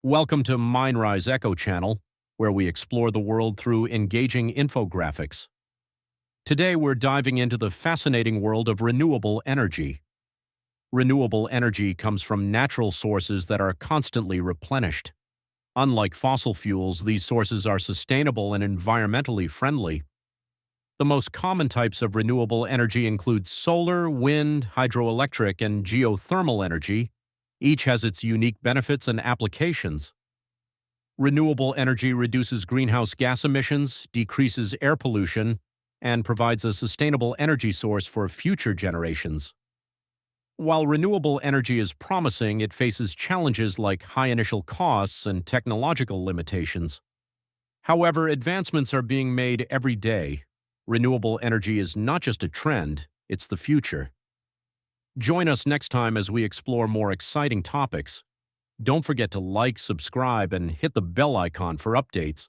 Welcome to MindRise Echo Channel, where we explore the world through engaging infographics. Today we're diving into the fascinating world of renewable energy. Renewable energy comes from natural sources that are constantly replenished. Unlike fossil fuels, these sources are sustainable and environmentally friendly. The most common types of renewable energy include solar, wind, hydroelectric, and geothermal energy. Each has its unique benefits and applications. Renewable energy reduces greenhouse gas emissions, decreases air pollution, and provides a sustainable energy source for future generations. While renewable energy is promising, it faces challenges like high initial costs and technological limitations. However, advancements are being made every day. Renewable energy is not just a trend, it's the future. Join us next time as we explore more exciting topics. Don't forget to like, subscribe, and hit the bell icon for updates.